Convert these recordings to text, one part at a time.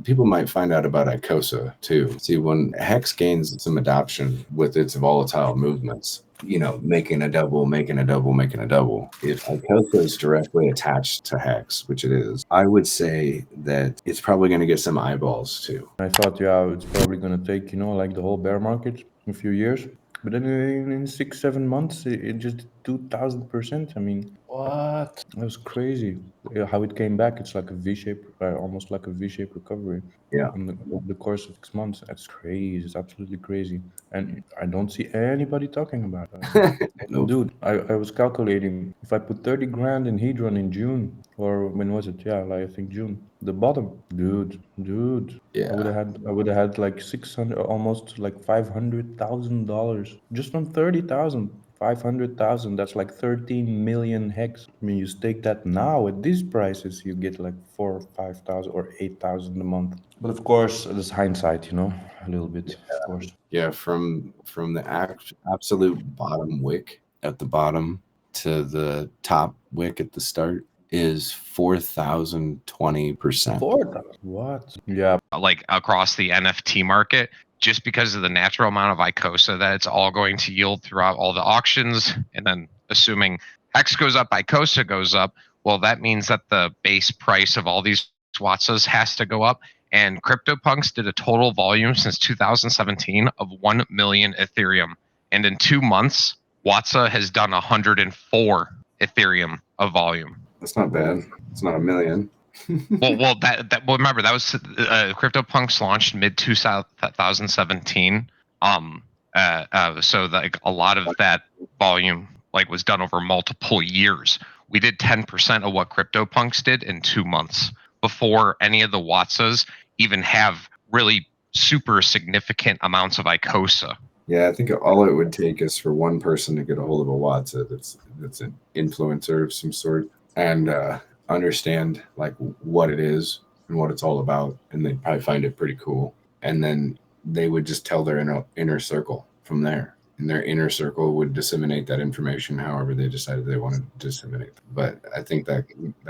people might find out about Icosa too. See, when Hex gains some adoption with its volatile movements, making a double, making a double, making a double. If Icosa is directly attached to Hex, which it is, I would say that it's probably going to get some eyeballs too. I thought, yeah, it's probably gonna take, like the whole bear market a few years. But then in 6, 7 months, it just 2,000%. I mean, what? That was crazy. Yeah, how it came back, it's like a V-shape, almost like a V-shape recovery Yeah. in the course of 6 months. That's crazy. It's absolutely crazy. And I don't see anybody talking about it. Nope. Dude, I was calculating if I put 30 grand in Hedron in June, or when was it? Yeah, like I think June. The bottom, dude. Yeah. I would have had like 600, almost like $500,000 just from 30,000. 500,000. That's like 13 million hex. I mean, you stake that now at these prices, you get like 4, 5,000 or 8,000 a month. But of course, there's hindsight, a little bit, of course. Yeah, from the absolute bottom wick at the bottom to the top wick at the start is 4,020%. 4,000. What? Yeah, like across the NFT market, just because of the natural amount of Icosa that it's all going to yield throughout all the auctions. And then assuming Hex goes up, Icosa goes up, well, that means that the base price of all these Watsas has to go up. And CryptoPunks did a total volume since 2017 of 1 million Ethereum. And in 2 months, Watsa has done 104 Ethereum of volume. That's not bad. It's not a million. well, remember that was CryptoPunks launched mid 2017. So like a lot of that volume like was done over multiple years. We did 10% of what CryptoPunks did in 2 months before any of the Watsas even have really super significant amounts of Icosa. Yeah, I think all it would take is for one person to get a hold of a Watsa that's an influencer of some sort and understand like what it is and what it's all about, and they'd probably find it pretty cool. And then they would just tell their inner circle from there, and their inner circle would disseminate that information however they decided they wanted to disseminate. But I think that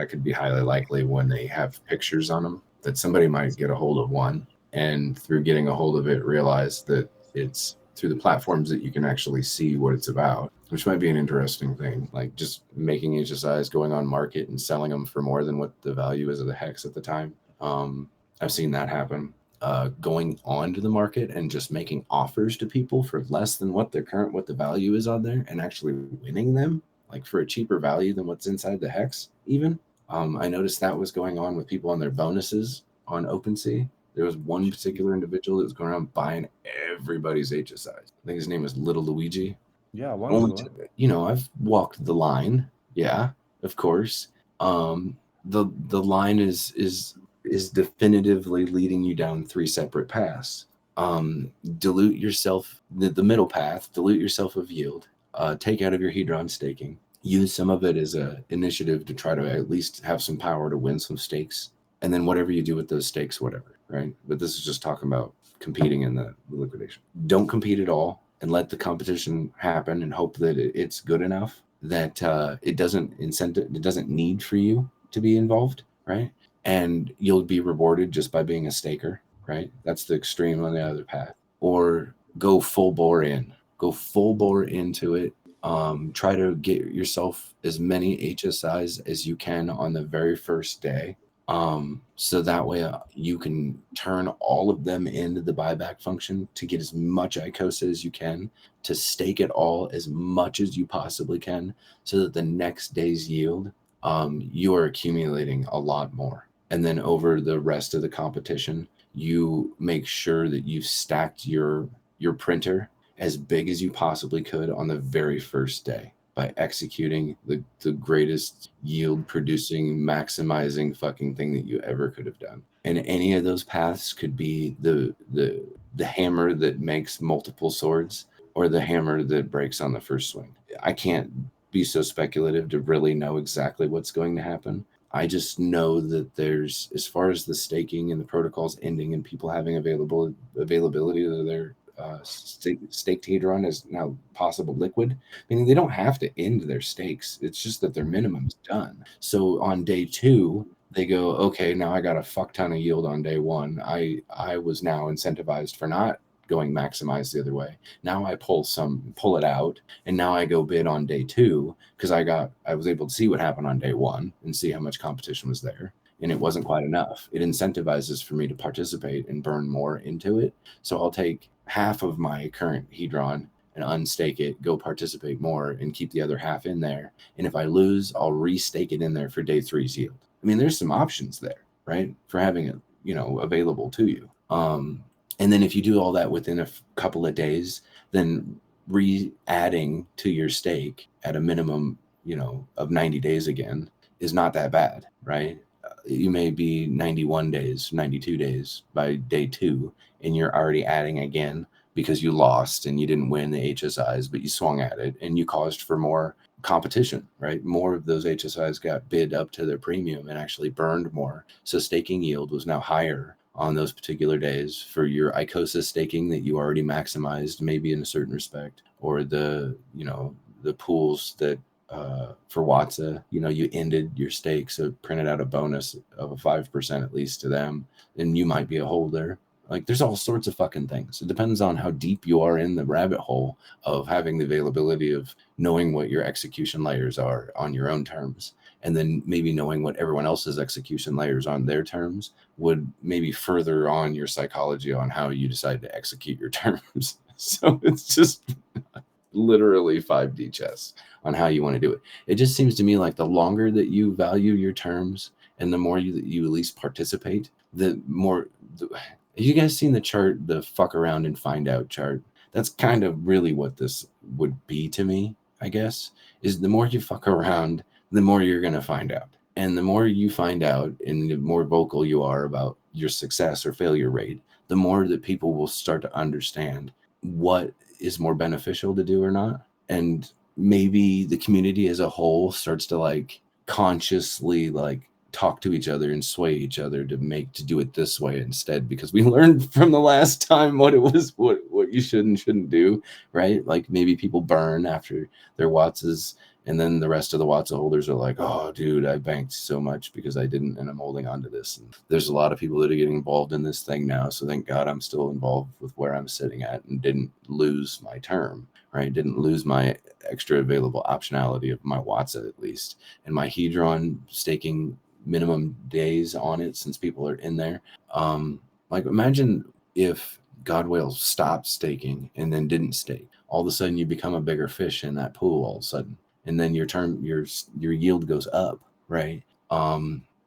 could be highly likely when they have pictures on them that somebody might get a hold of one, and through getting a hold of it, realize that it's through the platforms that you can actually see what it's about, which might be an interesting thing. Like just making HSIs, going on market and selling them for more than what the value is of the hex at the time. I've seen that happen. Going onto the market and just making offers to people for less than what the value is on there, and actually winning them like for a cheaper value than what's inside the hex. Even I noticed that was going on with people on their bonuses on OpenSea. There was one particular individual that was going around buying everybody's HSIs. I think his name was Little Luigi. yeah, Only wonderful. I've walked the line. Yeah, of course. The line is definitively leading you down 3 separate paths. Dilute yourself, the middle path, dilute yourself of yield, take out of your Hedron staking, use some of it as a initiative to try to at least have some power to win some stakes, and then whatever you do with those stakes, whatever, right? But this is just talking about competing in the liquidation. Don't compete at all and let the competition happen and hope that it's good enough that it doesn't need for you to be involved, right? And you'll be rewarded just by being a staker, right? That's the extreme on the other path. Or go full bore into it. Try to get yourself as many HSIs as you can on the very first day. So that way you can turn all of them into the buyback function to get as much Icosa as you can, to stake it all as much as you possibly can, so that the next day's yield, you are accumulating a lot more. And then over the rest of the competition, you make sure that you've stacked your printer as big as you possibly could on the very first day by executing the greatest yield producing, maximizing fucking thing that you ever could have done. And any of those paths could be the hammer that makes multiple swords, or the hammer that breaks on the first swing. I can't be so speculative to really know exactly what's going to happen. I just know that there's, as far as the staking and the protocols ending and people having availability to their staked Hedron is now possible liquid, meaning they don't have to end their stakes. It's just that their minimum's done. So on day 2, they go, okay, now I got a fuck ton of yield on day one. I was now incentivized for not going maximized the other way. Now I pull it out, and now I go bid on day two because I was able to see what happened on day one and see how much competition was there. And it wasn't quite enough. It incentivizes for me to participate and burn more into it. So I'll take half of my current Hedron and unstake it, go participate more, and keep the other half in there. And if I lose, I'll restake it in there for day three's yield. I mean, there's some options there, right, for having it, available to you. And then if you do all that within a couple of days, then re-adding to your stake at a minimum, of 90 days again is not that bad, right? You may be 91 days, 92 days by day two, and you're already adding again because you lost and you didn't win the HSIs, but you swung at it and you caused for more competition, right? More of those HSIs got bid up to their premium and actually burned more. So staking yield was now higher on those particular days for your Icosa staking that you already maximized, maybe in a certain respect, or the pools that for Watsa, you ended your stake, so printed out a bonus of a 5% at least to them, and you might be a holder. Like, there's all sorts of fucking things. It depends on how deep you are in the rabbit hole of having the availability of knowing what your execution layers are on your own terms, and then maybe knowing what everyone else's execution layers on their terms would maybe further on your psychology on how you decide to execute your terms. So it's just literally 5D chess on how you want to do it. It just seems to me like the longer that you value your terms and the more you at least participate, the more. Have you guys seen the chart, the fuck around and find out chart? That's kind of really what this would be to me, I guess, is the more you fuck around, the more you're going to find out. And the more you find out and the more vocal you are about your success or failure rate, the more that people will start to understand what is more beneficial to do or not. And maybe the community as a whole starts to consciously talk to each other and sway each other to do it this way instead, because we learned from the last time what you should and shouldn't do, right? Like, maybe people burn after their Watsas, and then the rest of the Watsa holders are like, oh dude, I banked so much because I didn't, and I'm holding on to this. And there's a lot of people that are getting involved in this thing now, so thank God I'm still involved with where I'm sitting at and didn't lose my term, right? Didn't lose my extra available optionality of my Watsa, at least, and my Hedron staking minimum days on it since people are in there. Imagine if Godwhale stopped staking and then didn't stake. All of a sudden you become a bigger fish in that pool all of a sudden, and then your yield goes up, right?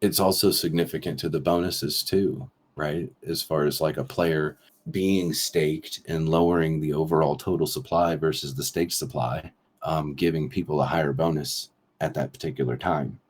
It's also significant to the bonuses too, right? As far as like a player being staked and lowering the overall total supply versus the staked supply, giving people a higher bonus at that particular time.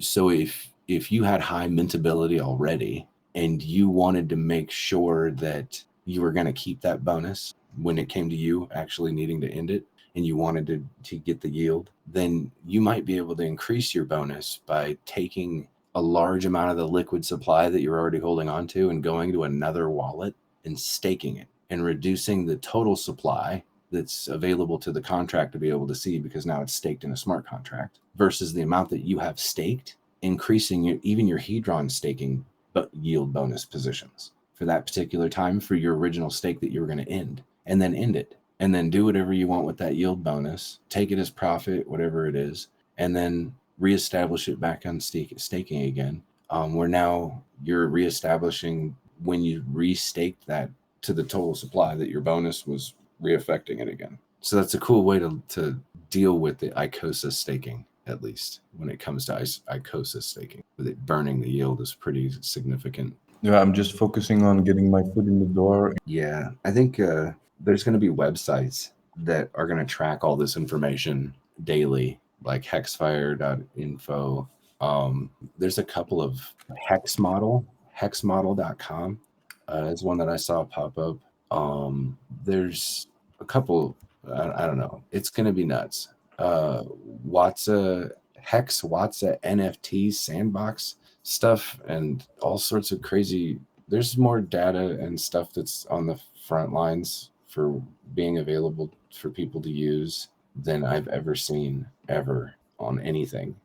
So if you had high mintability already and you wanted to make sure that you were going to keep that bonus when it came to you actually needing to end it, and you wanted to get the yield, then you might be able to increase your bonus by taking a large amount of the liquid supply that you're already holding on to and going to another wallet and staking it and reducing the total supply that's available to the contract to be able to see, because now it's staked in a smart contract, versus the amount that you have staked, increasing even your Hedron staking yield bonus positions for that particular time for your original stake that you were going to end, and then end it, and then do whatever you want with that yield bonus, take it as profit, whatever it is, and then reestablish it back on staking again, where now you're reestablishing when you restaked that to the total supply that your bonus was reaffecting it again. So that's a cool way to deal with the Icosa staking, at least when it comes to Icosa staking. Burning the yield is pretty significant. Yeah, I'm just focusing on getting my foot in the door. Yeah, I think there's going to be websites that are going to track all this information daily, like hexfire.info. There's a couple of hexmodel.com is one that I saw pop up. There's a couple, I don't know. It's going to be nuts. Watsa NFT sandbox stuff and all sorts of crazy. There's more data and stuff that's on the front lines for being available for people to use than I've ever seen ever on anything.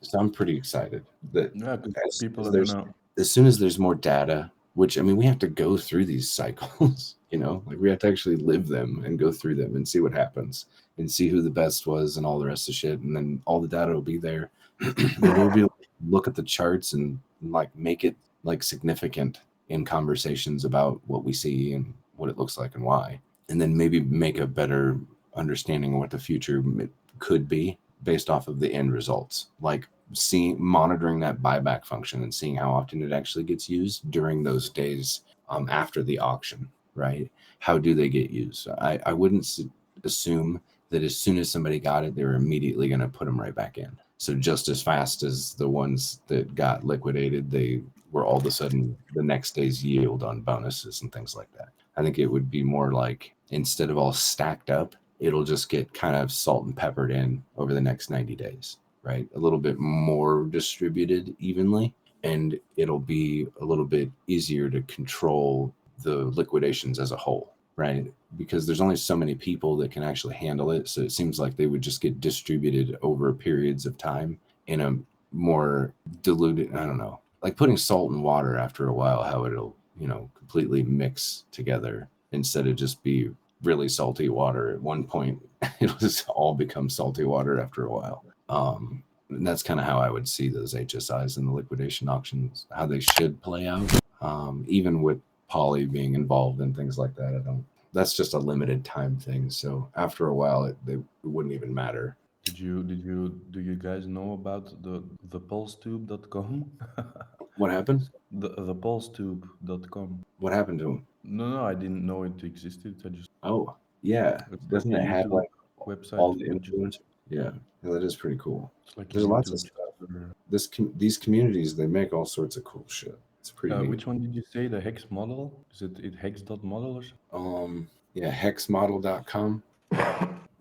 So I'm pretty excited that Yeah, because as, people as are there's gonna. as soon as there's more data, which I mean, we have to go through these cycles, like we have to actually live them and go through them and see what happens and see who the best was and all the rest of shit. And then all the data will be there. And we'll be able to look at the charts and like make it like significant in conversations about what we see and what it looks like and why. And then maybe make a better understanding of what the future could be based off of the end results. Like monitoring that buyback function and seeing how often it actually gets used during those days after the auction, right? How do they get used? I wouldn't assume that as soon as somebody got it, they were immediately going to put them right back in. So just as fast as the ones that got liquidated, they were all of a sudden the next day's yield on bonuses and things like that. I think it would be more like instead of all stacked up, it'll just get kind of salt and peppered in over the next 90 days, right? A little bit more distributed evenly, and it'll be a little bit easier to control the liquidations as a whole, right? Because there's only so many people that can actually handle it. So it seems like they would just get distributed over periods of time in a more diluted, I don't know, like putting salt and water after a while, how it'll, completely mix together instead of just be really salty water. At one point, it'll just all become salty water after a while. And that's kind of how I would see those HSIs and the liquidation auctions, how they should play out. Even with Poly being involved in things like that, that's just a limited time thing. So after a while, it wouldn't even matter. Do you guys know about the pulsetube.com? What happened? The pulsetube.com. What happened to him? No, I didn't know it existed. I just Oh, yeah. It's like Doesn't a it have YouTube like website. all the influencers? Yeah, that is pretty cool. It's like a There's lots of YouTube stuff. channel. These communities, they make all sorts of cool shit. It's pretty neat. Which one did you say? The hex model? Is it hex.model or something? Yeah, hexmodel.com.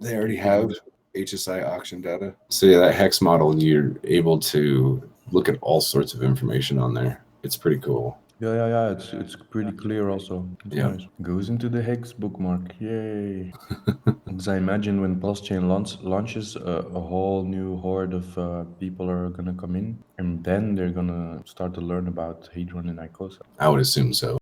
They already have HSI auction data. So yeah, that hex model, you're able to look at all sorts of information on there. It's pretty cool. Yeah. It's pretty clear also. It's Yeah. nice. Goes into the hex bookmark. Yay. Because I imagine when PulseChain launches, a whole new horde of people are gonna come in, and then they're gonna start to learn about Hedron and Icosa. I would assume so.